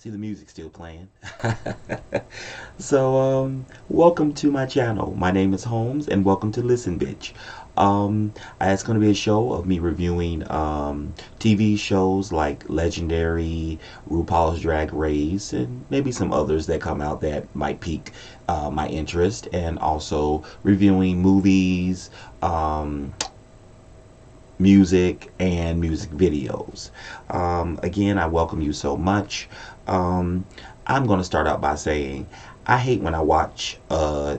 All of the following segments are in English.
See the music still playing. So, welcome to my channel. My name is Holmes, and welcome to Listen Bitch. It's going to be a show of me reviewing TV shows like Legendary, Rupaul's Drag Race, and maybe some others that come out that might pique my interest, and also reviewing movies, music, and music videos. Again, I welcome you so much. I'm going to start out by saying I hate when I watch a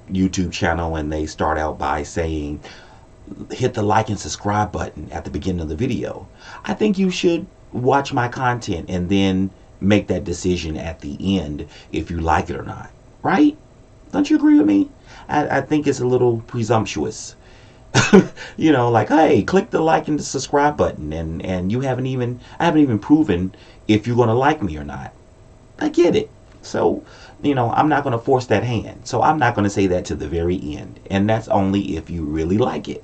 YouTube channel and they start out by saying hit the like and subscribe button at the beginning of the video. I think you should watch my content and then make that decision at the end if you like it or not, right? Don't you agree with me? I think it's a little presumptuous. You know, like, hey, click the like and the subscribe button, and I haven't even proven if you're going to like me or not. I get it. So, you know, I'm not going to force that hand. So I'm not going to say that to the very end. And that's only if you really like it.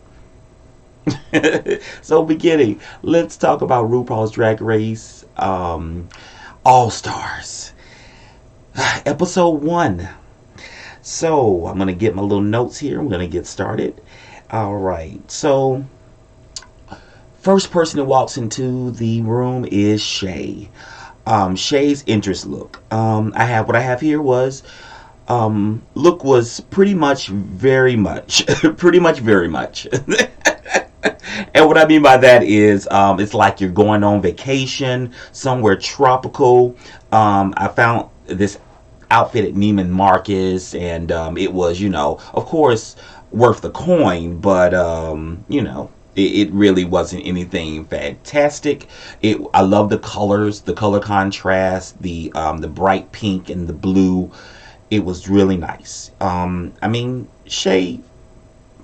So beginning, let's talk about RuPaul's Drag Race All Stars. Episode 1. So I'm going to get my little notes here. I'm going to get started. Alright, so first person that walks into the room is Shay. Shay's interest look. What I have here was look was pretty much very much. And what I mean by that is it's like you're going on vacation somewhere tropical. I found this outfit at Neiman Marcus, and it was, you know, of course, worth the coin, but you know, it really wasn't anything fantastic. I love the colors, the color contrast, the bright pink and the blue. It was really nice. I mean, Shay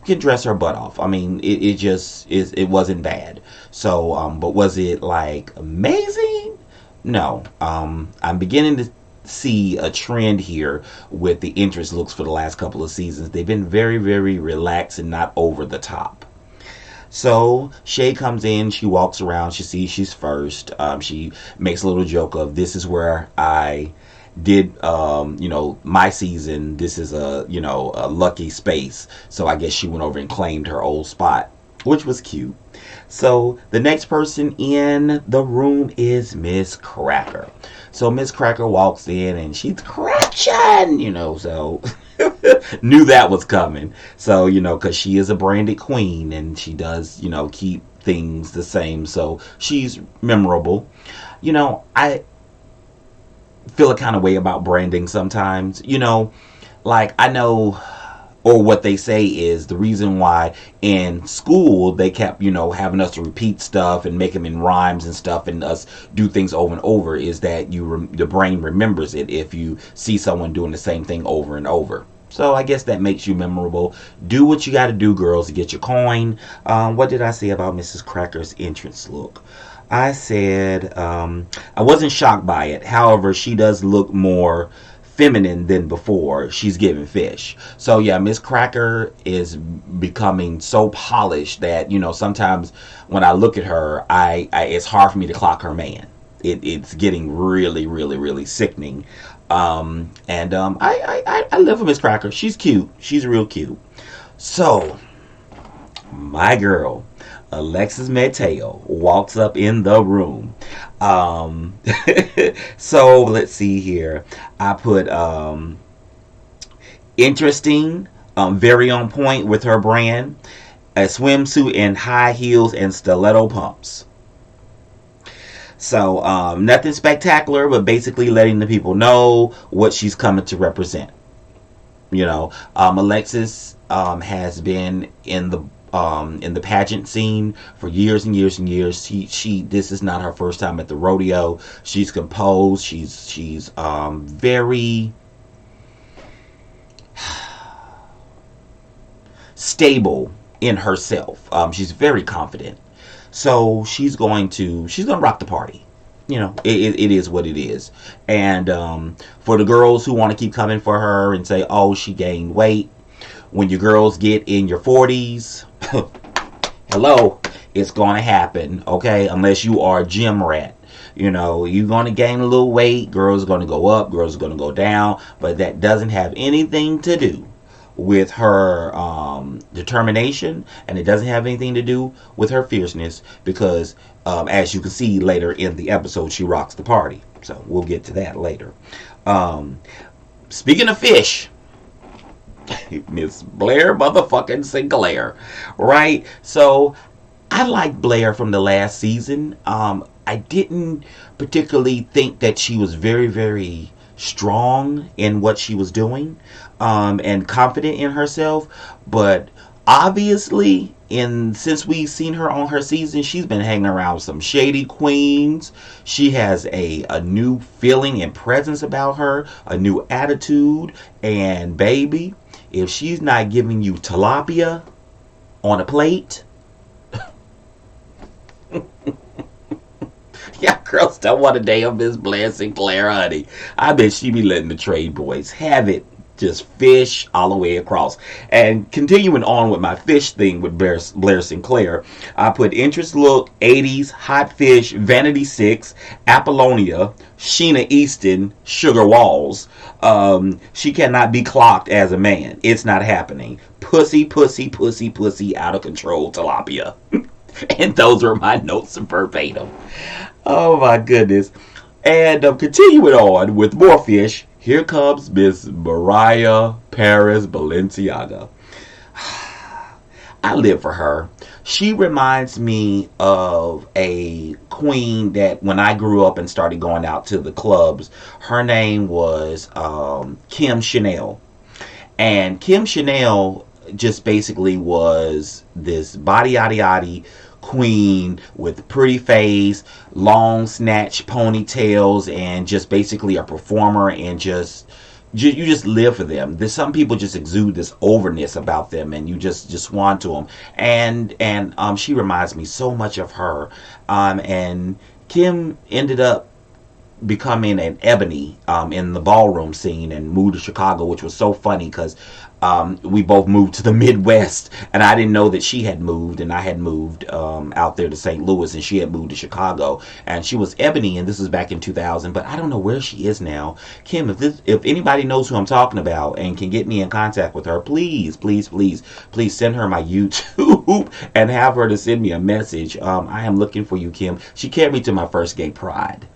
can dress her butt off. I mean, it wasn't bad. So but was it like amazing? No. I'm beginning to see a trend here with the interest looks for the last couple of seasons. They've been very, very relaxed and not over the top. So Shay comes in, she walks around, she sees she's first. She makes a little joke of, this is where I did you know, my season. This is a, you know, a lucky space. So I guess she went over and claimed her old spot, which was cute. So the next person in the room is Miss Cracker. So Miss Cracker walks in and she's cracking, you know, so knew that was coming. So, you know, because she is a branded queen and she does, you know, keep things the same. So she's memorable. You know, I feel a kind of way about branding sometimes. You know, like I know, or what they say is the reason why in school they kept, you know, having us to repeat stuff and make them in rhymes and stuff and us do things over and over is that the brain remembers it if you see someone doing the same thing over and over. So I guess that makes you memorable. Do what you got to do, girls, to get your coin. What did I say about Mrs. Cracker's entrance look? I said I wasn't shocked by it. However, she does look more feminine than before. She's giving fish. So yeah, Miss Cracker is becoming so polished that, you know, sometimes when I look at her, it's hard for me to clock her man. It's getting really, really, really sickening. I live for Miss Cracker. She's cute. She's real cute. So my girl Alexis Mateo walks up in the room. Um, so let's see here. I put interesting, very on point with her brand. A swimsuit in high heels and stiletto pumps. So nothing spectacular, but basically letting the people know what she's coming to represent. Alexis has been in the pageant scene for years and years and years. She this is not her first time at the rodeo. She's composed. She's very stable in herself. She's very confident. So she's going to rock the party. It is what it is. And for the girls who want to keep coming for her and say, oh, she gained weight, when your girls get in your 40s, hello, it's going to happen, okay? Unless you are a gym rat. You're going to gain a little weight, girls are going to go up, girls are going to go down, but that doesn't have anything to do with her determination, and it doesn't have anything to do with her fierceness, because as you can see later in the episode, she rocks the party. So we'll get to that later. Speaking of fish, Miss Blair motherfucking Sinclair, right? So I like Blair from the last season. I didn't particularly think that she was very, very strong in what she was doing, and confident in herself. But obviously, since we've seen her on her season, she's been hanging around with some shady queens. She has a new feeling and presence about her, a new attitude. And baby, if she's not giving you tilapia on a plate, yeah, girls don't want a damn Miss Blair Sinclair, honey. I bet she be letting the trade boys have it. Just fish all the way across. And continuing on with my fish thing with Blair Sinclair, I put interest look, 80s, hot fish, Vanity 6, Apollonia, Sheena Easton, Sugar Walls. She cannot be clocked as a man. It's not happening. Pussy, pussy, pussy, pussy, out of control, tilapia. And those were my notes verbatim. Oh my goodness. And continuing on with more fish, here comes Miss Mariah Paris Balenciaga. I live for her. She reminds me of a queen that when I grew up and started going out to the clubs, her name was Kim Chanel. And Kim Chanel just basically was this body yaddy yaddy queen with pretty face, long snatch ponytails, and just basically a performer, and you just live for them. There's some people just exude this overness about them, and you just want to them. And she reminds me so much of her. And Kim ended up becoming an Ebony in the ballroom scene and moved to Chicago, which was so funny because we both moved to the Midwest, and I didn't know that she had moved, and I had moved out there to St. Louis, and she had moved to Chicago, and she was Ebony, and this was back in 2000, but I don't know where she is now. Kim, if anybody knows who I'm talking about and can get me in contact with her, please, please, please, please send her my YouTube and have her to send me a message. I am looking for you, Kim. She carried me to my first gay pride.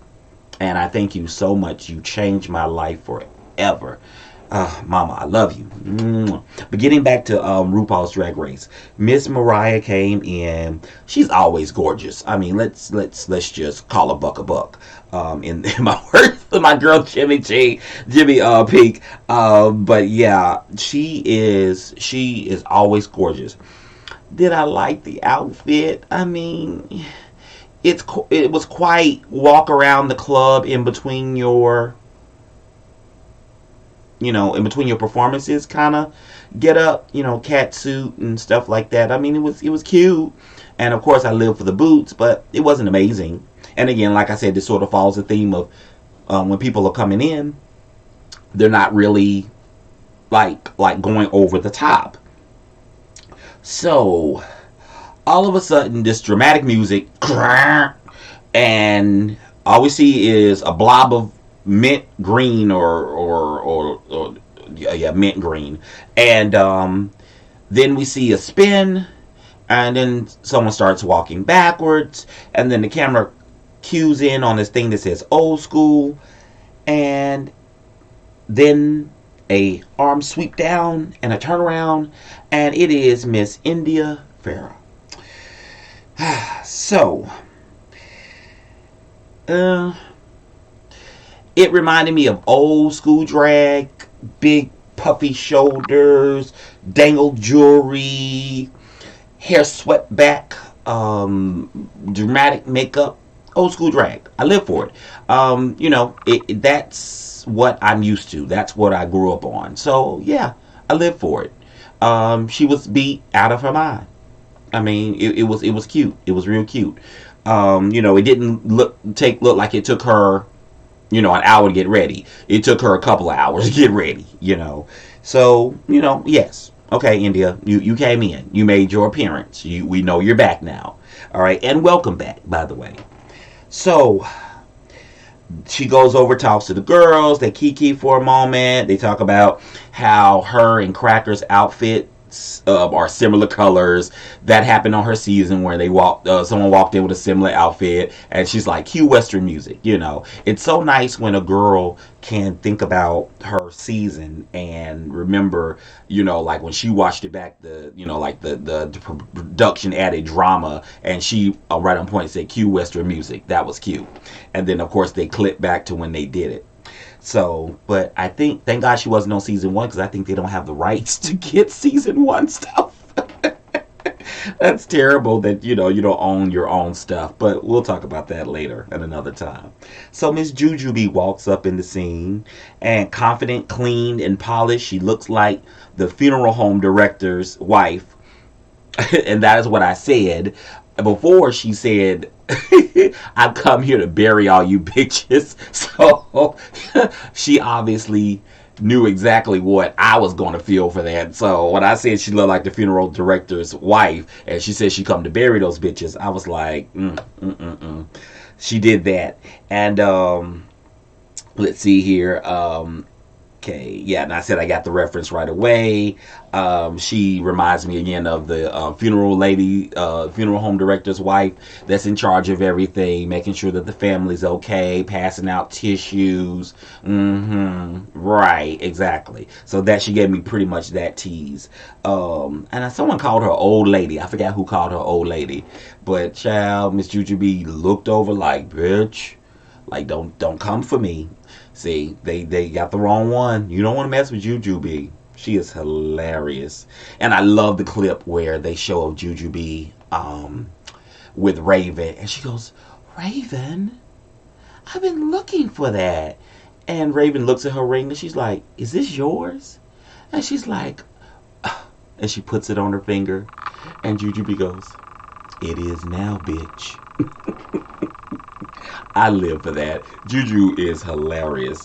And I thank you so much. You changed my life forever. Mama, I love you. But getting back to RuPaul's Drag Race, Miss Mariah came in. She's always gorgeous. I mean, let's just call a buck a buck. In my words, my girl Jimmy Peak. But yeah, she is always gorgeous. Did I like the outfit? I mean, it was quite walk around the club in between your performances kind of get up, cat suit and stuff like that. I mean, it was cute, and of course I live for the boots, but it wasn't amazing. And again, like I said, this sort of follows the theme of when people are coming in, they're not really like going over the top. So all of a sudden, this dramatic music, and all we see is a blob of mint green or mint green, and then we see a spin, and then someone starts walking backwards, and then the camera cues in on this thing that says old school, and then a arm sweep down and a turnaround, and it is Miss India Farah. So, uh, it reminded me of old school drag, big puffy shoulders, dangled jewelry, hair swept back, dramatic makeup, old school drag. I live for it. That's what I'm used to. That's what I grew up on. So yeah, I live for it. She was beat out of her mind. I mean, it was cute. It was real cute. It didn't look like it took her, an hour to get ready. It took her a couple of hours to get ready. So yes. Okay, India, you came in. You made your appearance. We know you're back now. All right, and welcome back, by the way. So she goes over, talks to the girls. They kiki for a moment. They talk about how her and Cracker's outfits are similar colors. That happened on her season where someone walked in with a similar outfit, and she's like, cue Western music. It's so nice when a girl can think about her season and remember, like when she watched it back, the production added drama, and she right on point said cue Western music. That was cute. And then of course they clip back to when they did it. So, but I think, thank God she wasn't on season 1, because I think they don't have the rights to get season 1 stuff. That's terrible that, you don't own your own stuff. But we'll talk about that later at another time. So Miss Jujubee walks up in the scene, and confident, clean, and polished. She looks like the funeral home director's wife. And that is what I said. Before she said, I've come here to bury all you bitches. So she obviously knew exactly what I was going to feel for that. So when I said she looked like the funeral director's wife, and she said she come to bury those bitches, I was like, She did that. And let's see here. Okay, yeah, and I said I got the reference right away. She reminds me again of the funeral home director's wife that's in charge of everything, making sure that the family's okay, passing out tissues. Right, exactly. So that she gave me pretty much that tease. And someone called her old lady. I forgot who called her old lady, but child, Miss Jujubee looked over like, bitch, like don't come for me. See, they got the wrong one. You don't want to mess with Jujubee. She is hilarious. And I love the clip where they show of Jujubee with Raven. And she goes, Raven, I've been looking for that. And Raven looks at her ring and she's like, is this yours? And she's like, and she puts it on her finger. And Jujubee goes, it is now, bitch. I live for that. Juju is hilarious.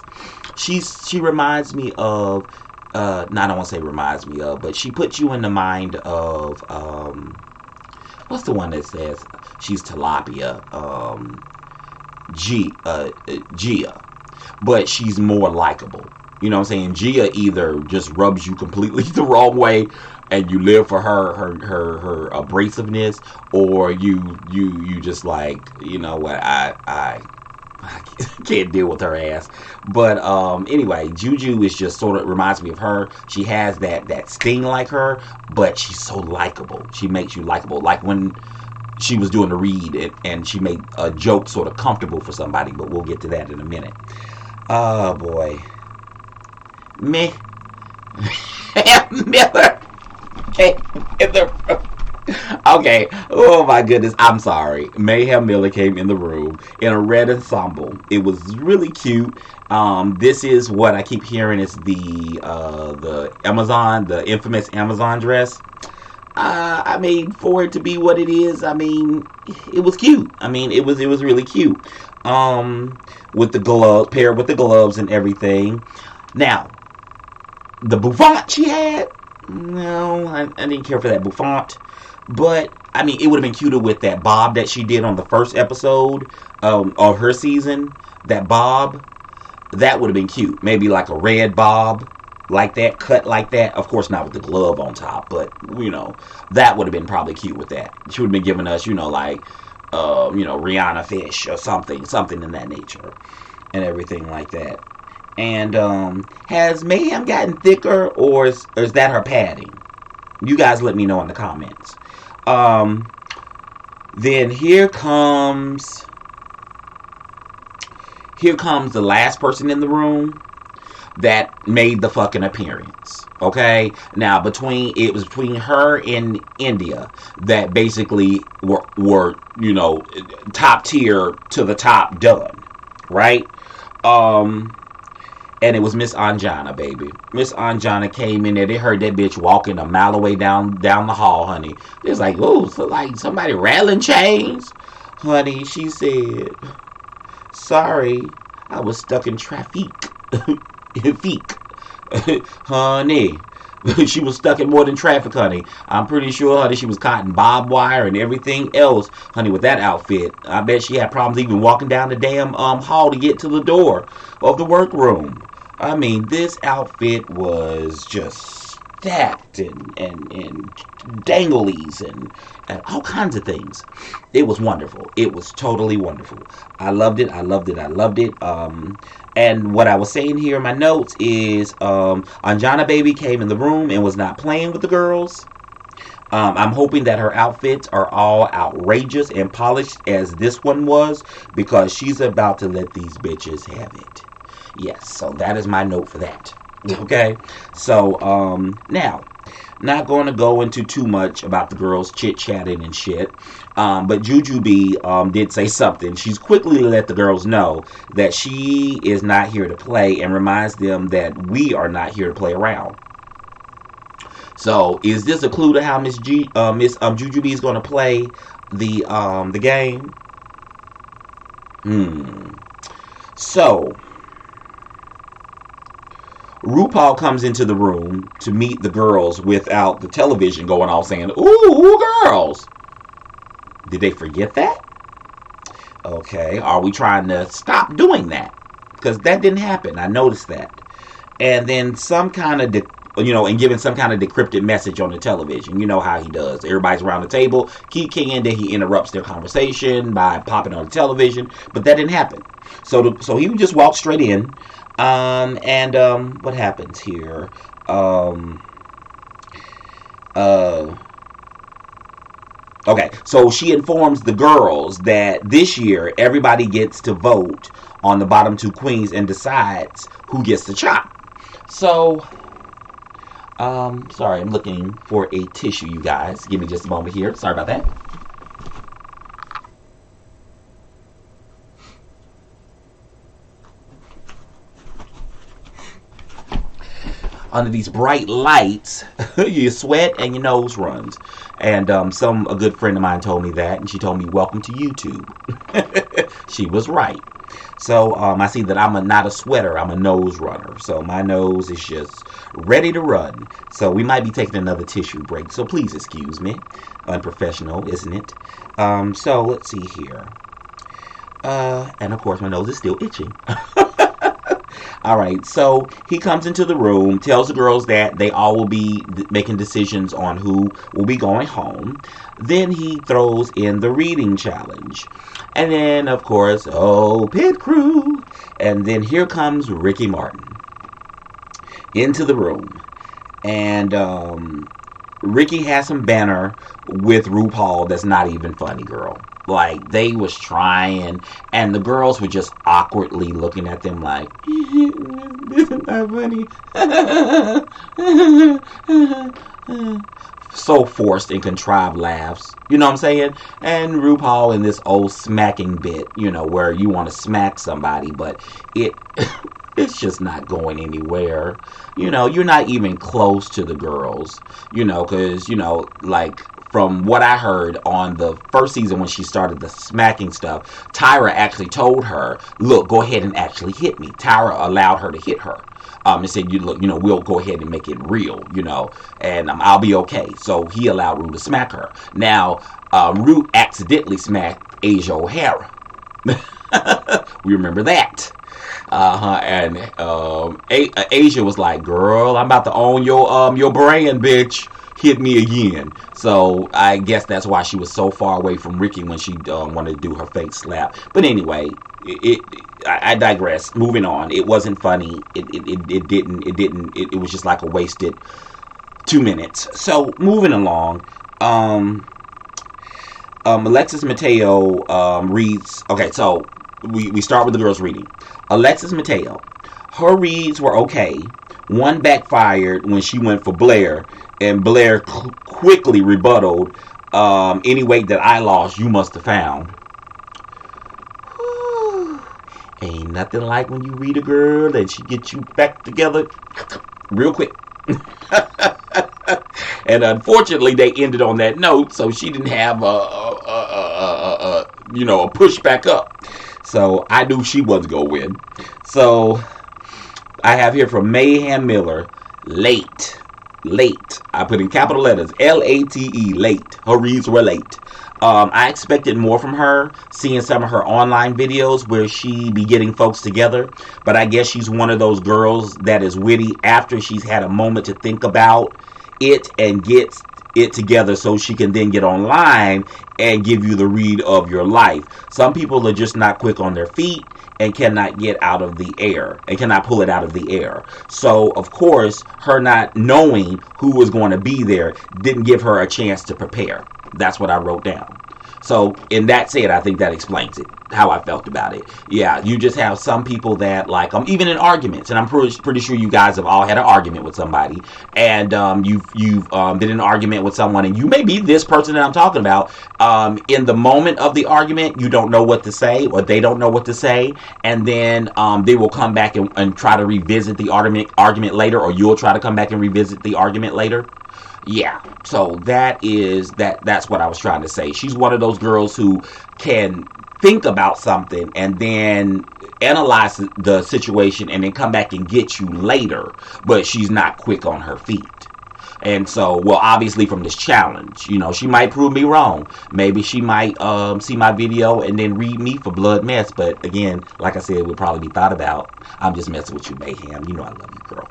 She reminds me of, I don't want to say reminds me of, but she puts you in the mind of, what's the one that says she's tilapia? Gia. But she's more likable. You know what I'm saying? Gia either just rubs you completely the wrong way and you live for her abrasiveness, or you just like, you know what, I can't deal with her ass. But anyway, Juju is just sort of reminds me of her. She has that sting like her, but she's so likable. She makes you likable. Like when she was doing the read and she made a joke sort of comfortable for somebody, but we'll get to that in a minute. Oh boy. Me Miller. Okay. Oh my goodness. I'm sorry. Mayhem Miller came in the room in a red ensemble. It was really cute. This is what I keep hearing is the Amazon, the infamous Amazon dress. I mean, for it to be what it is, I mean, it was cute. I mean, it was really cute. With the glove, paired with the gloves and everything. Now, the bouffant she had, no, I didn't care for that bouffant. But, I mean, it would have been cuter with that bob that she did on the first episode of her season. That bob, that would have been cute. Maybe like a red bob, like that, cut like that. Of course, not with the glove on top, but, you know, that would have been probably cute with that. She would have been giving us, you know, like Rihanna Fish or something in that nature, and everything like that. And has Mayhem gotten thicker, or is that her padding? You guys let me know in the comments. Um, then here comes the last person in the room that made the fucking appearance. Okay, now it was between her and India that basically were top tier to the top done, right? Um, and it was Miss Anjana, baby. Miss Anjana came in there. They heard that bitch walking a mile away down the hall, honey. It was like, oh, so like somebody rattling chains, honey. She said, "Sorry, I was stuck in traffic." Feek. Honey. She was stuck in more than traffic, honey. I'm pretty sure, honey, she was caught in barbed wire and everything else, honey, with that outfit. I bet she had problems even walking down the damn hall to get to the door of the workroom. I mean, this outfit was just stacked and danglies and all kinds of things. It was wonderful. It was totally wonderful. I loved it. I loved it. I loved it. And what I was saying here in my notes is Anjana Baby came in the room and was not playing with the girls. I'm hoping that her outfits are all outrageous and polished as this one was, because she's about to let these bitches have it. Yes, so that is my note for that. Okay, so now, not going to go into too much about the girls chit-chatting and shit. But Jujubee did say something. She's quickly let the girls know that she is not here to play and reminds them that we are not here to play around. So, is this a clue to how Miss Jujubee is going to play the game? So, RuPaul comes into the room to meet the girls without the television going off saying, "Ooh, girls." Did they forget that? Okay, are we trying to stop doing that? Because that didn't happen. I noticed that. And then some kind of, and giving some kind of decrypted message on the television. You know how he does. Everybody's around the table, keep keying, then he interrupts their conversation by popping on the television. But that didn't happen. So he would just walk straight in. What happens here? Okay, so she informs the girls that this year everybody gets to vote on the bottom two queens and decides who gets the chop. So, sorry, I'm looking for a tissue, you guys. Give me just a moment here. Sorry about that. Under these bright lights, you sweat and your nose runs. And a good friend of mine told me that, and she told me, "Welcome to YouTube." She was right. So I see that I'm not a sweater, I'm a nose runner. So my nose is just ready to run. So we might be taking another tissue break. So please excuse me. Unprofessional, isn't it? So let's see here. And of course my nose is still itching. All right, so he comes into the room, tells the girls that they all will be making decisions on who will be going home. Then he throws in the reading challenge. And then, of course, pit crew. And then here comes Ricky Martin into the room. And Ricky has some banner with RuPaul that's not even funny, girl. Like, they was trying, and the girls were just awkwardly looking at them like, "This is not funny." So forced and contrived laughs. You know what I'm saying? And RuPaul in this old smacking bit, where you want to smack somebody, but it's just not going anywhere. You're not even close to the girls. Because, like, from what I heard on the first season when she started the smacking stuff, Tyra actually told her, "Look, go ahead and actually hit me." Tyra allowed her to hit her. And said, "We'll go ahead and make it real, and I'll be okay." So he allowed Ru to smack her. Now, Ru accidentally smacked Asia O'Hara. We remember that. And Asia was like, "Girl, I'm about to own your brand, bitch. hit me again. So I guess that's why she was so far away from Ricky when she wanted to do her fake slap. But anyway, I digress. Moving on. It wasn't funny. It was just like a wasted 2 minutes. So moving along. Alexis Mateo reads. Okay, so we start with the girls reading. Alexis Mateo. Her reads were okay. One backfired when she went for Blair, and Blair quickly rebutted, any weight that I lost, you must have found. Whew. Ain't nothing like when you read a girl and she gets you back together real quick. And unfortunately, they ended on that note, so she didn't have a push back up. So I knew she wasn't gonna win. So I have here from Mayhem Miller, late. I put in capital letters, Late, late. Her reads were late. I expected more from her, seeing some of her online videos where she be getting folks together. But I guess she's one of those girls that is witty after she's had a moment to think about it and gets it together so she can then get online and give you the read of your life. Some people are just not quick on their feet and cannot get out of the air and cannot pull it out of the air. So of course, her not knowing who was going to be there didn't give her a chance to prepare. That's what I wrote down. So in that said, I think that explains it, how I felt about it. Yeah, you just have some people that like, even in arguments, and I'm pretty sure you guys have all had an argument with somebody, and you've been in an argument with someone, and you may be this person that I'm talking about. In the moment of the argument, you don't know what to say, or they don't know what to say, and then they will come back and try to revisit the argument later, or you'll try to come back and revisit the argument later. Yeah, so that's what I was trying to say. She's one of those girls who can think about something and then analyze the situation and then come back and get you later, but she's not quick on her feet. And so, well, obviously from this challenge, she might prove me wrong. Maybe she might see my video and then read me for blood mess. But again, like I said, it would probably be thought about. I'm just messing with you, Mayhem. You know I love you, girl.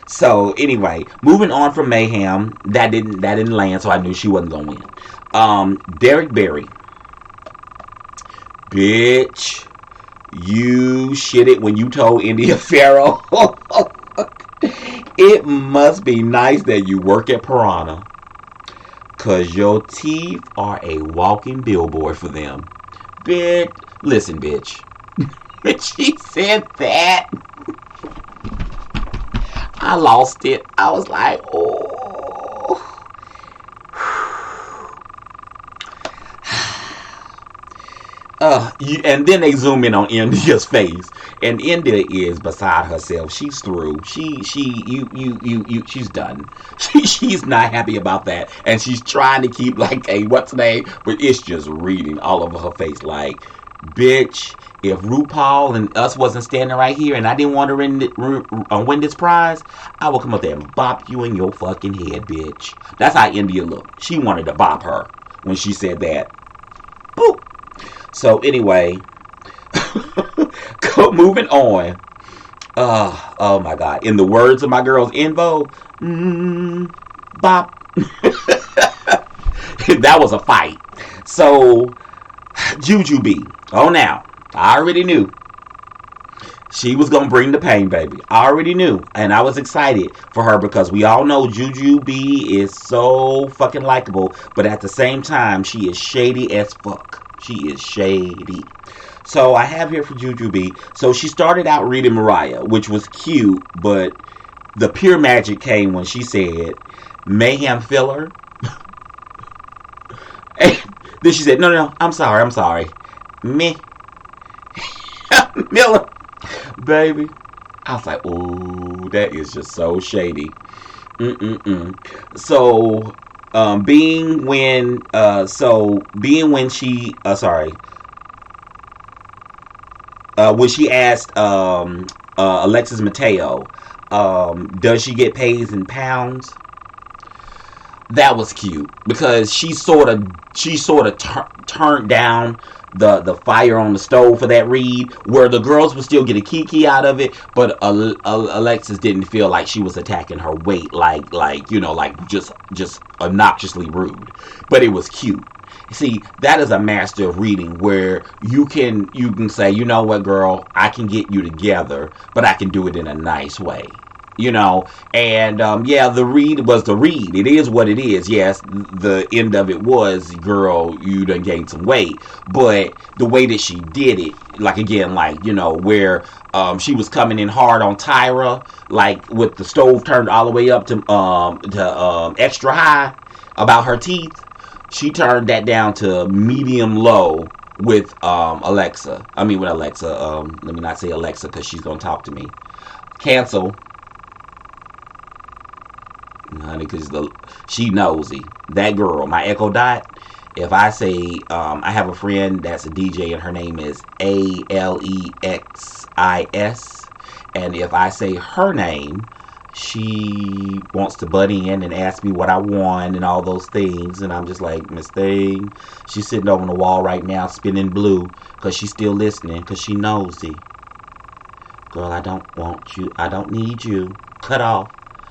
So anyway, moving on from Mayhem, that didn't land, so I knew she wasn't gonna win. Derek Berry, bitch, you shit it when you told India Farrow. It must be nice that you work at Piranha, cause your teeth are a walking billboard for them. Bitch, listen, bitch. When she said that, I lost it. I was like, oh. And then they zoom in on India's face, and India is beside herself. She's through. She's done. She's not happy about that, and she's trying to keep like a what's the name, but it's just reading all over her face like, bitch. If RuPaul and us wasn't standing right here, and I didn't want to win this prize, I would come up there and bop you in your fucking head, bitch. That's how India looked. She wanted to bop her when she said that. Boop. So anyway, moving on. Oh my God. In the words of my girls Invo, bop. That was a fight. So, Jujubee. Oh, now. I already knew she was going to bring the pain, baby. I already knew. And I was excited for her because we all know Jujubee is so fucking likable. But at the same time, she is shady as fuck. She is shady. So I have here for Jujubee. So she started out reading Mariah, which was cute. But the pure magic came when she said, Mayhem filler. And then she said, no, I'm sorry. Me. Miller, baby. I was like, ooh, that is just so shady. So, being when she when she asked Alexis Mateo, does she get paid in pounds? That was cute because she sort of turned down the fire on the stove for that read, where the girls would still get a kiki out of it, but Alexis didn't feel like she was attacking her weight, like just obnoxiously rude, but it was cute. See, that is a master of reading where you can say, you know what, girl, I can get you together, but I can do it in a nice way. And yeah, the read was the read. It is what it is. Yes, the end of it was, girl, you done gained some weight, but the way that she did it, like again, like where she was coming in hard on Tyra, like with the stove turned all the way up to extra high about her teeth. She turned that down to medium low with Alexa. I mean, with Alexa. Let me not say Alexa because she's gonna talk to me. Cancel, honey, because she nosy. That girl, my Echo Dot. If I say I have a friend that's a DJ and her name is Alexis, and if I say her name, she wants to butt in and ask me what I want and all those things, and I'm just like, Miss Thing, she's sitting over on the wall right now spinning blue because she's still listening because she nosy. Girl, I don't want you. I don't need you. Cut off.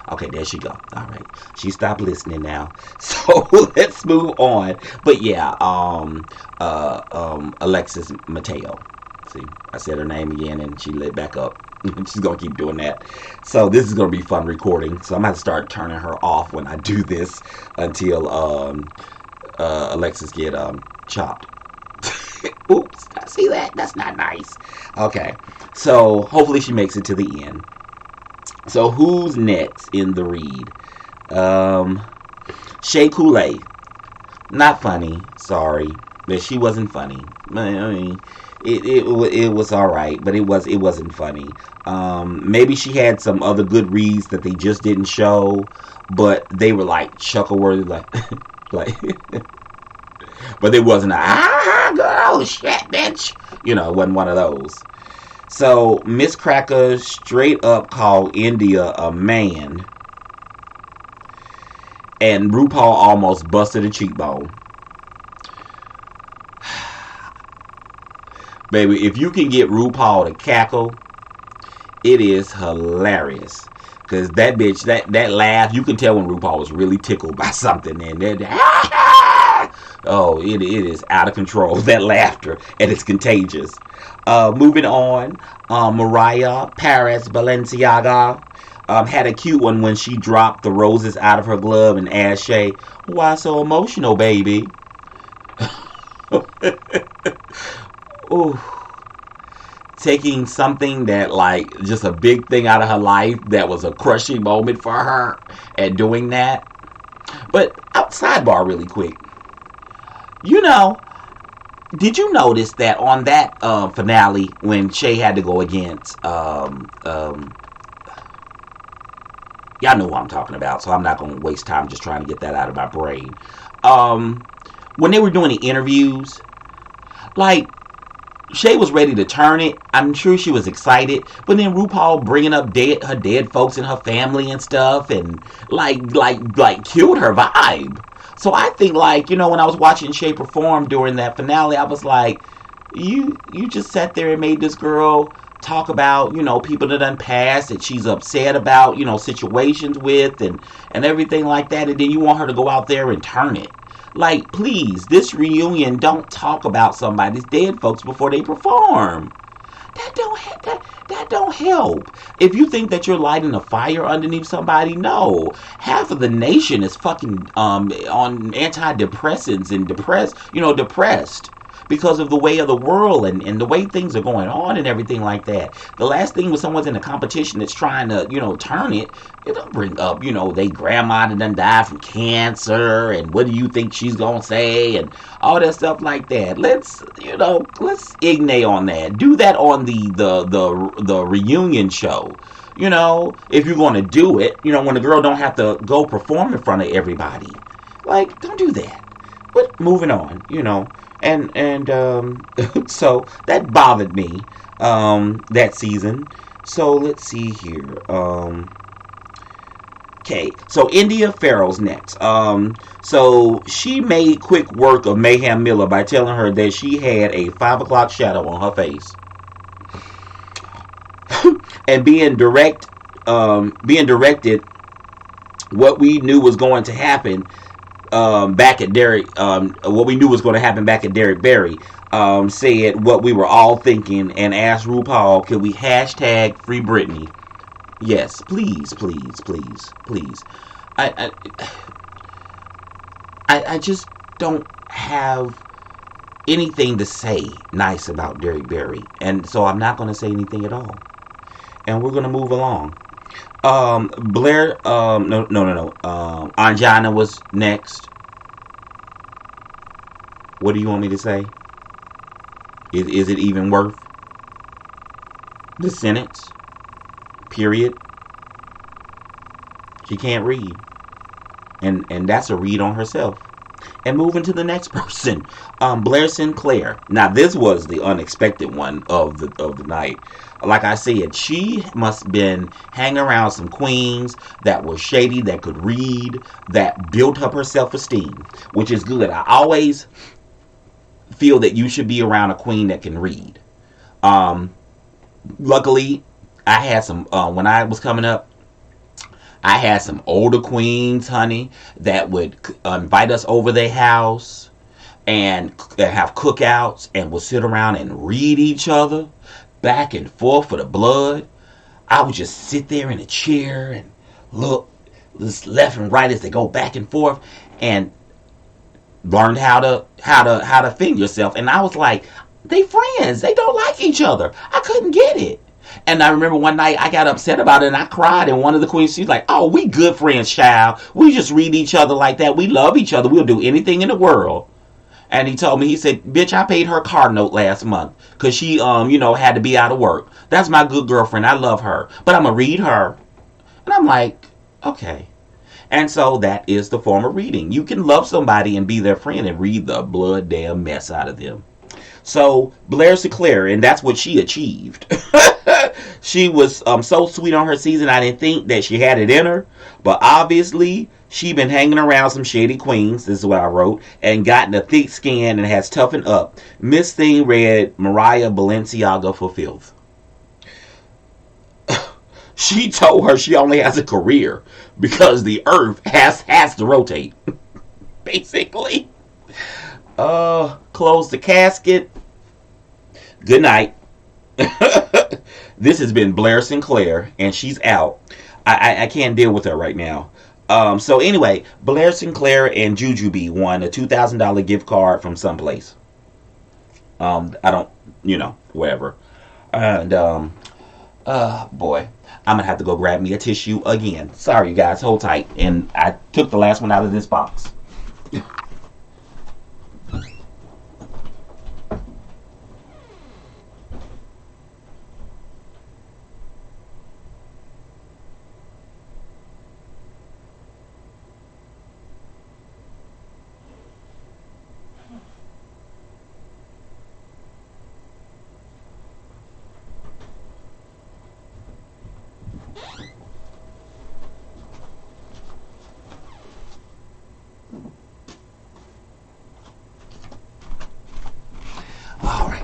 Okay, there she go. All right, she stopped listening now. So let's move on. But yeah, Alexis Mateo. See, I said her name again, and she lit back up. She's gonna keep doing that. So this is gonna be fun recording. So I'm gonna start turning her off when I do this until Alexis get chopped. Oops, see that? That's not nice. Okay, so hopefully she makes it to the end. So who's next in the read? Shea Coulee. Not funny. Sorry, but she wasn't funny. I mean, it was all right, but it wasn't funny. Maybe she had some other good reads that they just didn't show, but they were like chuckle worthy, like like. But it wasn't girl, shit, bitch. It wasn't one of those. So Miss Cracker straight up called India a man, and RuPaul almost busted a cheekbone. Baby, if you can get RuPaul to cackle, it is hilarious. Cause that bitch, that laugh, you can tell when RuPaul was really tickled by something, and oh, it is out of control. That laughter, and it's contagious. Moving on, Mariah Paris Balenciaga had a cute one when she dropped the roses out of her glove and asked Shay, "Why so emotional, baby?" Ooh. Taking something that, like, just a big thing out of her life that was a crushing moment for her and doing that. But sidebar really quick. Did you notice that on that finale when Shay had to go against y'all know who I'm talking about, so I'm not going to waste time just trying to get that out of my brain. When they were doing the interviews, like, Shay was ready to turn it. I'm sure she was excited, but then RuPaul bringing up her dead folks and her family and stuff, and like killed her vibe. So I think, like, when I was watching Shay perform during that finale, I was like, you just sat there and made this girl talk about, people that done passed that she's upset about, situations with and everything like that, and then you want her to go out there and turn it. Like, please, this reunion, don't talk about somebody's dead folks before they perform. That don't help. If you think that you're lighting a fire underneath somebody, no. Half of the nation is fucking on antidepressants and depressed because of the way of the world and the way things are going on and everything like that. The last thing when someone's in a competition that's trying to, turn it, it'll bring up, they grandma that done died from cancer and what do you think she's gonna say and all that stuff like that. Let's ignite on that. Do that on the reunion show. If you're gonna do it, when the girl don't have to go perform in front of everybody. Like, don't do that. But moving on, And so that bothered me that season. So let's see here. Okay, so India Farrell's next. So she made quick work of Mayhem Miller by telling her that she had a 5 o'clock shadow on her face, and being directed what we knew was going to happen back at Derek. What we knew was going to happen back at Derek Barry. Said what we were all thinking and asked RuPaul, could we hashtag Free Britney? Yes, please, please, please, please. I, I just don't have anything to say nice about Derek Barry, and so I'm not going to say anything at all. And we're going to move along. Blair, no. Anjana was next. What do you want me to say? Is it even worth the sentence? Period. She can't read, and that's a read on herself. And moving to the next person, Blair Sinclair. Now this was the unexpected one of the night. Like I said, she must been hanging around some queens that were shady, that could read, that built up her self-esteem, which is good. I always feel that you should be around a queen that can read. Luckily, I had some when I was coming up. I had some older queens, honey, that would invite us over their house and have cookouts and would sit around and read each other back and forth for the blood. I would just sit there in a chair and look just left and right as they go back and forth and learned how to fend yourself. And I was like, they friends. They don't like each other. I couldn't get it. And I remember one night I got upset about it and I cried. And one of the queens, she's like, oh, we good friends, child. We just read each other like that. We love each other. We'll do anything in the world. And he told me, he said, bitch, I paid her car note last month because she, had to be out of work. That's my good girlfriend. I love her. But I'm going to read her. And I'm like, okay. And so that is the form of reading. You can love somebody and be their friend and read the blood damn mess out of them. So Blair Sinclair, and that's what she achieved. She was so sweet on her season. I didn't think that she had it in her, but obviously she been hanging around some shady queens. This is what I wrote, and gotten a thick skin and has toughened up. Miss Thing read Mariah Balenciaga for filth. She told her she only has a career because the earth has to rotate. Basically. Close the casket. Good night. This has been Blair Sinclair, and she's out. I can't deal with her right now. So anyway, Blair Sinclair and Jujubee won a $2,000 gift card from someplace. I don't, wherever. And boy, I'm gonna have to go grab me a tissue again. Sorry, you guys, hold tight. And I took the last one out of this box.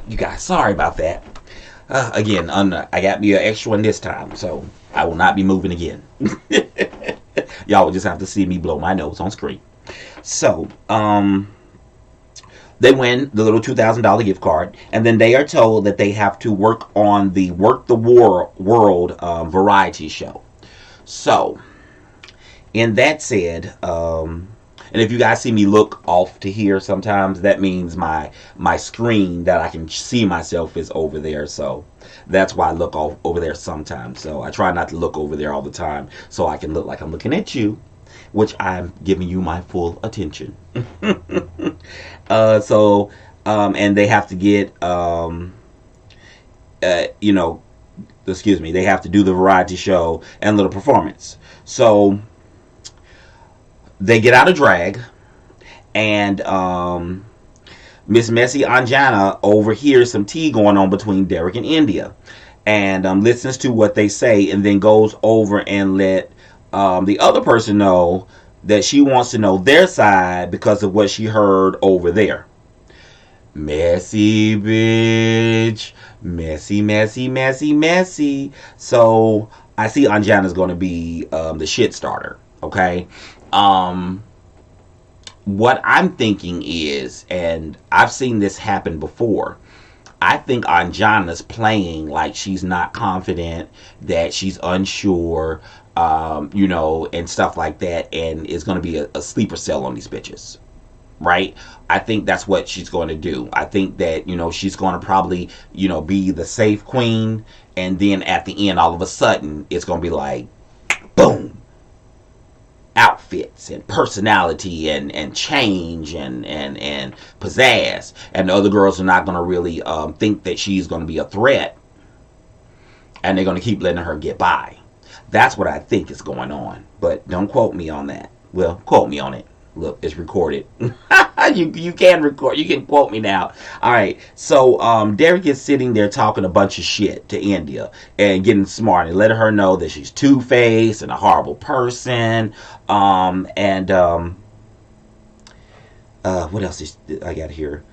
You guys, sorry about that. Again, I got me an extra one this time, so I will not be moving again. Y'all will just have to see me blow my nose on screen. So, they win the little $2,000 gift card, and then they are told that they have to work on the World variety show. So, in that said, and if you guys see me look off to here sometimes, that means my screen that I can see myself is over there. So that's why I look over there sometimes. So I try not to look over there all the time so I can look like I'm looking at you, which I'm giving you my full attention. And they have to get, they have to do the variety show and little performance. So they get out of drag, and Miss Messy Anjana overhears some tea going on between Derek and India, and listens to what they say, and then goes over and let The other person know that she wants to know their side because of what she heard over there. Messy bitch. Messy, messy, messy, messy. So I see Anjana's going to be the shit starter. Okay. Um, what I'm thinking is, and I've seen this happen before. I think Anjana's playing like she's not confident, that she's unsure, and stuff like that, and is going to be a sleeper cell on these bitches, right? I think that's what she's going to do. I think that, she's going to probably, be the safe queen, and then at the end, all of a sudden, it's going to be like, boom, outfits and personality and change and pizzazz, and the other girls are not going to really think that she's going to be a threat, and they're going to keep letting her get by. That's what I think is going on, but don't quote me on that. Well, quote me on it. Look, it's recorded. you can record. You can quote me now. All right. So Derek is sitting there talking a bunch of shit to India and getting smart and letting her know that she's two-faced and a horrible person. What else is I got here?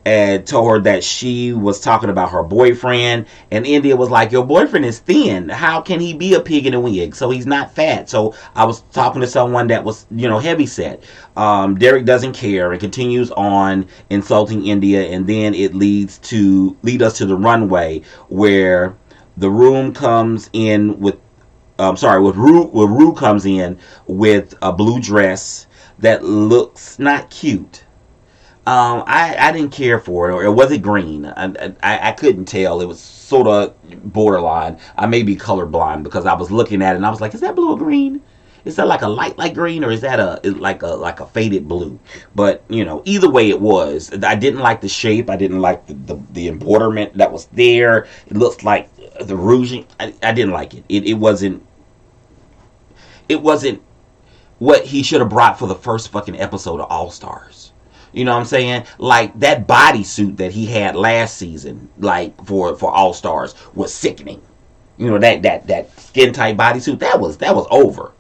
And told her that she was talking about her boyfriend, and India was like, your boyfriend is thin, how can he be a pig in a wig? So he's not fat. So I was talking to someone that was heavy set. Derek doesn't care and continues on insulting India, and then it lead us to the runway, where the room comes in with Rue comes in with a blue dress that looks not cute. I didn't care for it, or was it green? I couldn't tell. It was sort of borderline. I may be colorblind because I was looking at it and I was like, is that blue or green? Is that like a light green, or is that like a faded blue? But either way it was. I didn't like the shape. I didn't like the embroiderment that was there. It looks like the rouging. I didn't like it. It wasn't. It wasn't what he should have brought for the first fucking episode of All Stars. You know what I'm saying? Like that bodysuit that he had last season, like for All Stars, was sickening. That skin tight bodysuit, that was over.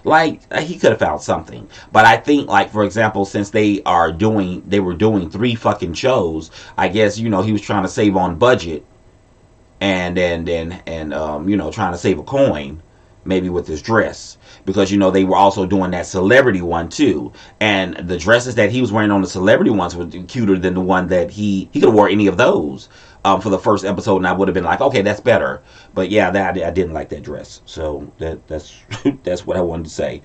Like he could have found something. But I think, like, for example, since they were doing 3 fucking shows, I guess he was trying to save on budget, and trying to save a coin, maybe with his dress, because they were also doing that celebrity one too, and the dresses that he was wearing on the celebrity ones were cuter than the one that he could have wore any of those for the first episode, and I would have been like, okay, that's better. But yeah, I didn't like that dress, so that's that's what I wanted to say.